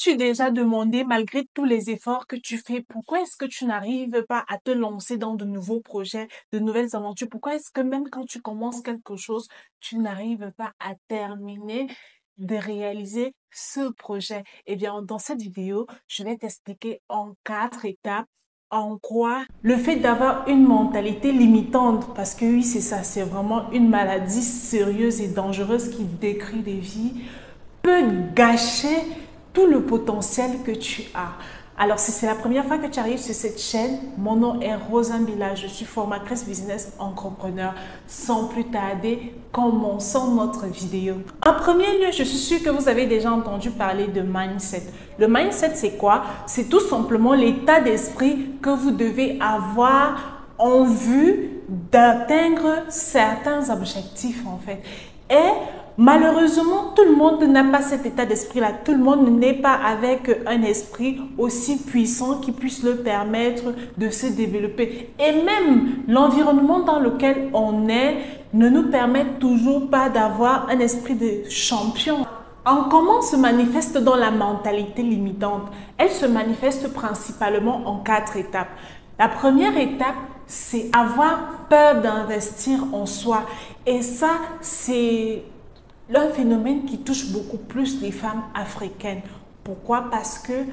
T'es-tu déjà demandé, malgré tous les efforts que tu fais, pourquoi est-ce que tu n'arrives pas à te lancer dans de nouveaux projets, de nouvelles aventures? Pourquoi est-ce que même quand tu commences quelque chose, tu n'arrives pas à terminer de réaliser ce projet? Eh bien, dans cette vidéo, je vais t'expliquer en 4 étapes en quoi le fait d'avoir une mentalité limitante, parce que oui, c'est ça, c'est vraiment une maladie sérieuse et dangereuse qui détruit des vies, peut gâcher tout le potentiel que tu as. Alors, si c'est la première fois que tu arrives sur cette chaîne, mon nom est Rosambila, je suis formatrice business entrepreneur. Sans plus tarder, commençons notre vidéo. En premier lieu, je suis sûre que vous avez déjà entendu parler de mindset. Le mindset, c'est quoi? C'est tout simplement l'état d'esprit que vous devez avoir en vue d'atteindre certains objectifs, en fait. Et malheureusement, tout le monde n'a pas cet état d'esprit-là. Tout le monde n'est pas avec un esprit aussi puissant qui puisse le permettre de se développer. Et même l'environnement dans lequel on est ne nous permet toujours pas d'avoir un esprit de champion. En comment se manifeste dans la mentalité limitante? Elle se manifeste principalement en 4 étapes. La première étape, c'est avoir peur d'investir en soi. Et ça, c'est un phénomène qui touche beaucoup plus les femmes africaines. Pourquoi? Parce que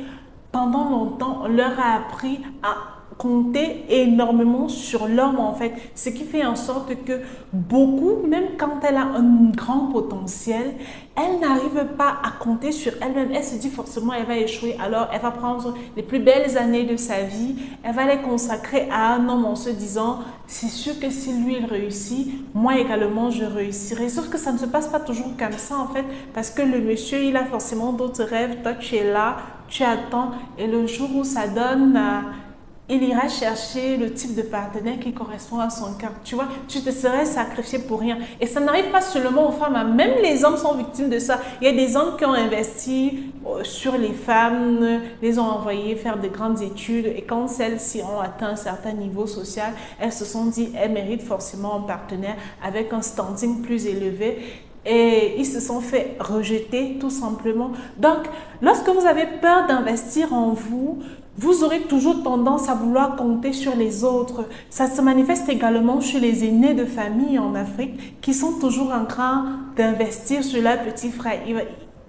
pendant longtemps, on leur a appris à compter énormément sur l'homme, en fait. Ce qui fait en sorte que beaucoup, même quand elle a un grand potentiel, elle n'arrive pas à compter sur elle-même. Elle se dit forcément elle va échouer. Alors, elle va prendre les plus belles années de sa vie. Elle va les consacrer à un homme en se disant, c'est sûr que si lui, il réussit, moi également, je réussirai. Sauf que ça ne se passe pas toujours comme ça, en fait. Parce que le monsieur, il a forcément d'autres rêves. Toi, tu es là, tu attends. Et le jour où ça donne... il ira chercher le type de partenaire qui correspond à son cœur. Tu vois, tu te serais sacrifié pour rien. Et ça n'arrive pas seulement aux femmes, hein. Même les hommes sont victimes de ça. Il y a des hommes qui ont investi sur les femmes, les ont envoyées faire de grandes études. Et quand celles-ci ont atteint un certain niveau social, elles se sont dit, elles méritent forcément un partenaire avec un standing plus élevé. Et ils se sont fait rejeter tout simplement. Donc, lorsque vous avez peur d'investir en vous, vous aurez toujours tendance à vouloir compter sur les autres. Ça se manifeste également chez les aînés de famille en Afrique qui sont toujours en train d'investir sur leur petit frère.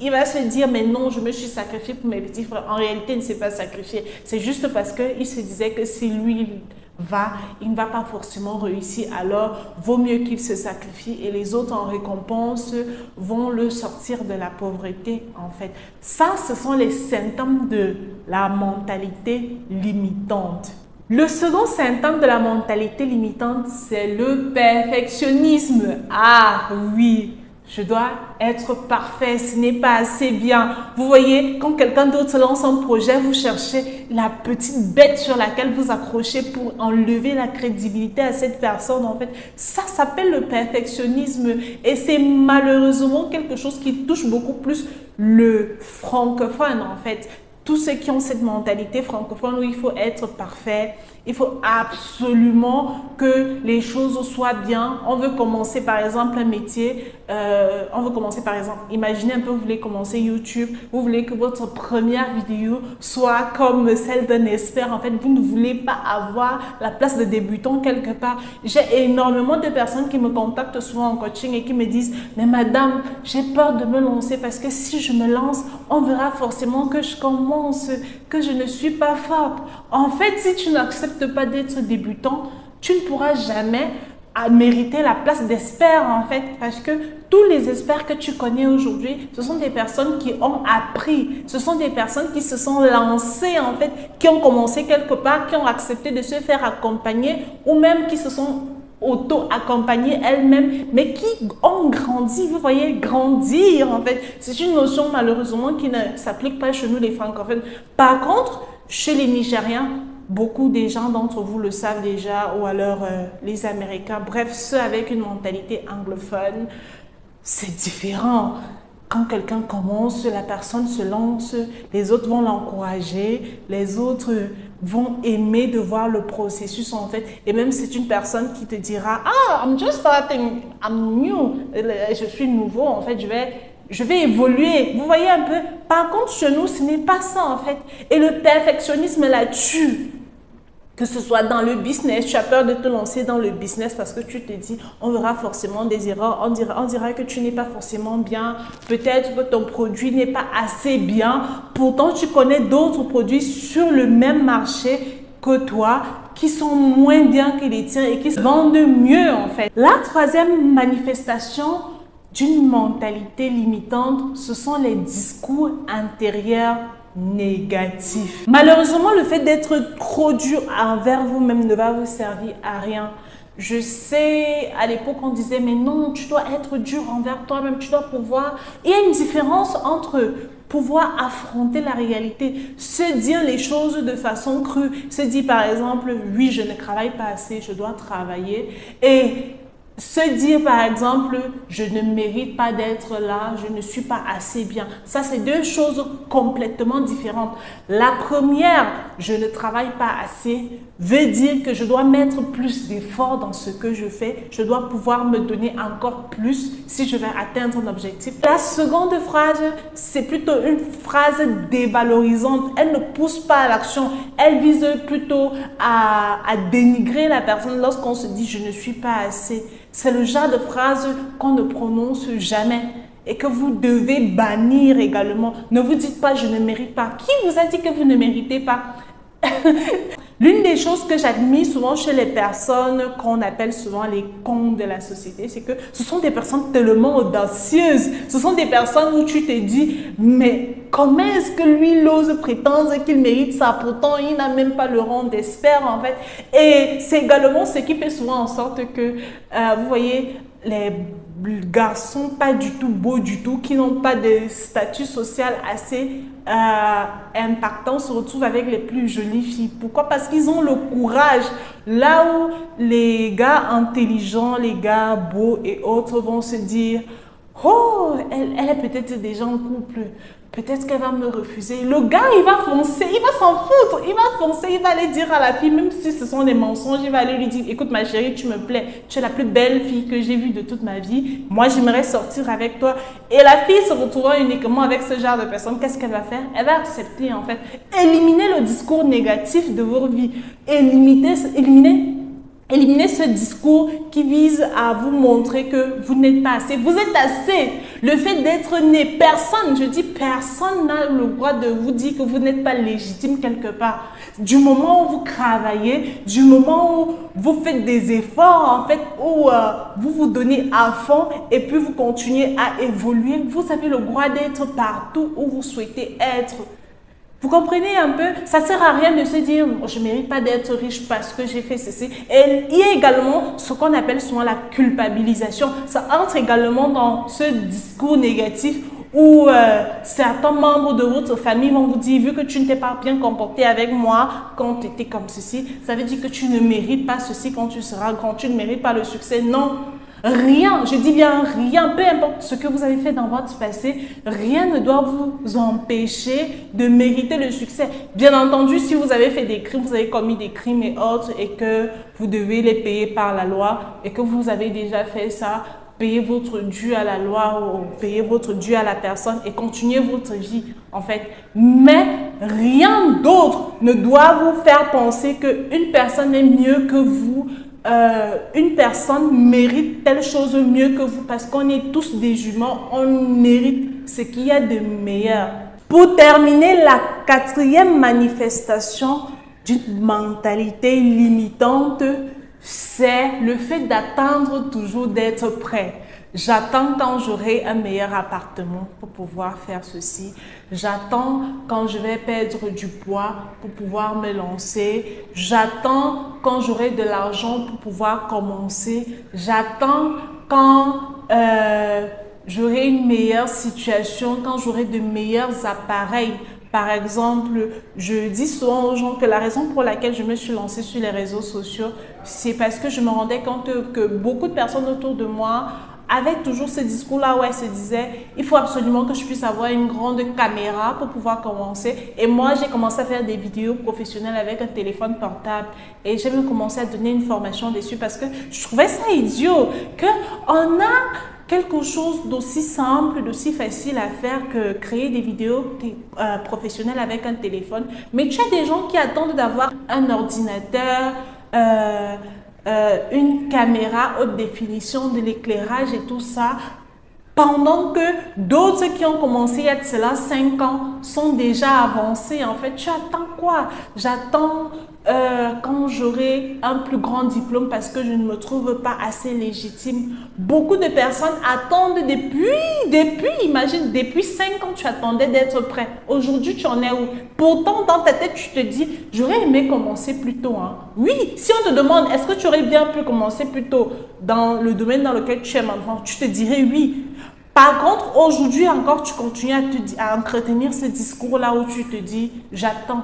Il va se dire, mais non, je me suis sacrifié pour mes petits frères. En réalité, il ne s'est pas sacrifié. C'est juste parce qu'il se disait que si lui il ne va pas forcément réussir. Alors, vaut mieux qu'il se sacrifie et les autres en récompense vont le sortir de la pauvreté, en fait. Ça, ce sont les symptômes de la mentalité limitante. Le second symptôme de la mentalité limitante, c'est le perfectionnisme. Ah oui! Je dois être parfait, ce n'est pas assez bien. Vous voyez, quand quelqu'un d'autre lance un projet, vous cherchez la petite bête sur laquelle vous accrochez pour enlever la crédibilité à cette personne. En fait, ça s'appelle le perfectionnisme et c'est malheureusement quelque chose qui touche beaucoup plus le francophone, en fait. Tous ceux qui ont cette mentalité francophone où il faut être parfait, il faut absolument que les choses soient bien. On veut commencer par exemple un métier, imaginez un peu, vous voulez commencer YouTube, vous voulez que votre première vidéo soit comme celle d'un expert. En fait, vous ne voulez pas avoir la place de débutant quelque part. J'ai énormément de personnes qui me contactent souvent en coaching et qui me disent, mais madame, j'ai peur de me lancer parce que si je me lance, on verra forcément que je commence, que je ne suis pas forte. En fait, si tu n'acceptes pas d'être débutant, tu ne pourras jamais mériter la place d'expert, en fait, parce que tous les experts que tu connais aujourd'hui, ce sont des personnes qui ont appris, ce sont des personnes qui se sont lancées, en fait, qui ont commencé quelque part, qui ont accepté de se faire accompagner ou même qui se sont auto-accompagnées elles-mêmes, mais qui ont grandi. Vous voyez, grandir, en fait, c'est une notion malheureusement qui ne s'applique pas chez nous les francophones. Par contre, chez les Nigériens, beaucoup des gens d'entre vous le savent déjà, ou alors les Américains, bref, ceux avec une mentalité anglophone, c'est différent. Quand quelqu'un commence, la personne se lance, les autres vont l'encourager, les autres vont aimer de voir le processus, en fait. Et même c'est une personne qui te dira, ah, I'm just starting, I'm new, je suis nouveau, en fait, je vais je vais évoluer. Vous voyez un peu? Par contre, chez nous, ce n'est pas ça en fait. Et le perfectionnisme la tue. Que ce soit dans le business, tu as peur de te lancer dans le business parce que tu te dis, on verra forcément des erreurs, on dira que tu n'es pas forcément bien, peut-être que ton produit n'est pas assez bien. Pourtant, tu connais d'autres produits sur le même marché que toi qui sont moins bien que les tiens et qui se vendent mieux en fait. La troisième manifestation d'une mentalité limitante, ce sont les discours intérieurs négatifs. Malheureusement, le fait d'être trop dur envers vous-même ne va vous servir à rien. Je sais, à l'époque, on disait, mais non, tu dois être dur envers toi-même, tu dois pouvoir... Il y a une différence entre pouvoir affronter la réalité, se dire les choses de façon crue, se dire par exemple, oui, je ne travaille pas assez, je dois travailler, et se dire par exemple, je ne mérite pas d'être là, je ne suis pas assez bien. Ça, c'est deux choses complètement différentes. La première, je ne travaille pas assez, veut dire que je dois mettre plus d'efforts dans ce que je fais. Je dois pouvoir me donner encore plus si je vais atteindre un objectif. La seconde phrase, c'est plutôt une phrase dévalorisante. Elle ne pousse pas à l'action. Elle vise plutôt à dénigrer la personne lorsqu'on se dit « je ne suis pas assez ». C'est le genre de phrase qu'on ne prononce jamais et que vous devez bannir également. Ne vous dites pas « je ne mérite pas ». Qui vous a dit que vous ne méritez pas? L'une des choses que j'admire souvent chez les personnes qu'on appelle souvent les cons de la société, c'est que ce sont des personnes tellement audacieuses. Ce sont des personnes où tu te dis, mais comment est-ce que lui, il ose prétendre qu'il mérite ça? Pourtant, il n'a même pas le rang d'expert en fait. Et c'est également ce qui fait souvent en sorte que, vous voyez, les garçons pas du tout beaux du tout, qui n'ont pas de statut social assez impactant, se retrouvent avec les plus jolies filles. Pourquoi? Parce qu'ils ont le courage. Là où les gars intelligents, les gars beaux et autres vont se dire « Oh, elle est peut-être déjà en couple. Peut-être qu'elle va me refuser. » Le gars, il va foncer, il va s'en foutre. Il va foncer, il va aller dire à la fille, même si ce sont des mensonges, il va aller lui dire, écoute ma chérie, tu me plais. Tu es la plus belle fille que j'ai vue de toute ma vie. Moi, j'aimerais sortir avec toi. Et la fille se retrouvant uniquement avec ce genre de personne, qu'est-ce qu'elle va faire? Elle va accepter en fait. Éliminer le discours négatif de votre vie. Éliminez ce discours qui vise à vous montrer que vous n'êtes pas assez. Vous êtes assez. Le fait d'être né, personne, je dis personne n'a le droit de vous dire que vous n'êtes pas légitime quelque part. Du moment où vous travaillez, du moment où vous faites des efforts, en fait, où vous vous donnez à fond et puis vous continuez à évoluer, vous avez le droit d'être partout où vous souhaitez être. Vous comprenez un peu? Ça ne sert à rien de se dire « je ne mérite pas d'être riche parce que j'ai fait ceci ». Et il y a également ce qu'on appelle souvent la culpabilisation. Ça entre également dans ce discours négatif où certains membres de votre famille vont vous dire « vu que tu ne t'es pas bien comporté avec moi quand tu étais comme ceci, ça veut dire que tu ne mérites pas ceci quand tu seras grand, tu ne mérites pas le succès. » Non. Rien, je dis bien rien, peu importe ce que vous avez fait dans votre passé, rien ne doit vous empêcher de mériter le succès. Bien entendu, si vous avez fait des crimes, vous avez commis des crimes et autres et que vous devez les payer par la loi et que vous avez déjà fait ça, payez votre dû à la loi ou payez votre dû à la personne et continuez votre vie en fait. Mais rien d'autre ne doit vous faire penser qu'une personne est mieux que vous. Une personne mérite telle chose mieux que vous parce qu'on est tous des humains, on mérite ce qu'il y a de meilleur. Pour terminer, la quatrième manifestation d'une mentalité limitante, c'est le fait d'attendre toujours d'être prêt. J'attends quand j'aurai un meilleur appartement pour pouvoir faire ceci. J'attends quand je vais perdre du poids pour pouvoir me lancer. J'attends quand j'aurai de l'argent pour pouvoir commencer. J'attends quand j'aurai une meilleure situation, quand j'aurai de meilleurs appareils. Par exemple, je dis souvent aux gens que la raison pour laquelle je me suis lancée sur les réseaux sociaux, c'est parce que je me rendais compte que beaucoup de personnes autour de moi avec toujours ce discours-là où elle se disait, il faut absolument que je puisse avoir une grande caméra pour pouvoir commencer. Et moi, j'ai commencé à faire des vidéos professionnelles avec un téléphone portable. Et j'ai même commencé à donner une formation dessus parce que je trouvais ça idiot qu'on a quelque chose d'aussi simple, d'aussi facile à faire que créer des vidéos professionnelles avec un téléphone. Mais tu as des gens qui attendent d'avoir un ordinateur, une caméra haute définition, de l'éclairage et tout ça, pendant que d'autres qui ont commencé il y a de cela 5 ans sont déjà avancés. En fait, tu attends quoi? J'attends quand j'aurai un plus grand diplôme parce que je ne me trouve pas assez légitime. Beaucoup de personnes attendent imagine, depuis 5 ans, tu attendais d'être prêt. Aujourd'hui, tu en es où? Pourtant, dans ta tête, tu te dis, j'aurais aimé commencer plus tôt. Hein. Oui, si on te demande, est-ce que tu aurais bien pu commencer plus tôt dans le domaine dans lequel tu es maintenant, tu te dirais oui. Par contre, aujourd'hui encore, tu continues à entretenir ce discours-là où tu te dis, j'attends.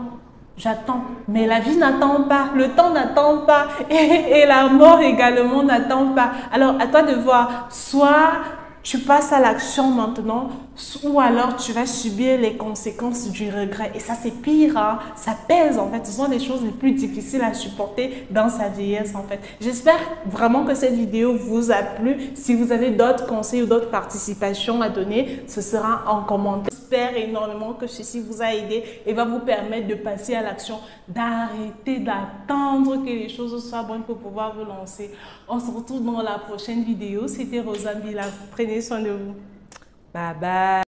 J'attends, mais la vie n'attend pas, le temps n'attend pas et la mort également n'attend pas. Alors, à toi de voir, soit tu passes à l'action maintenant, ou alors tu vas subir les conséquences du regret. Et ça, c'est pire, hein? Ça pèse en fait. Ce sont les choses les plus difficiles à supporter dans sa vieillesse en fait. J'espère vraiment que cette vidéo vous a plu. Si vous avez d'autres conseils ou d'autres participations à donner, ce sera en commentaire. J'espère énormément que ceci vous a aidé et va vous permettre de passer à l'action, d'arrêter d'attendre que les choses soient bonnes pour pouvoir vous lancer. On se retrouve dans la prochaine vidéo. C'était Rosa Bila. Prenez soin de vous. Bye bye.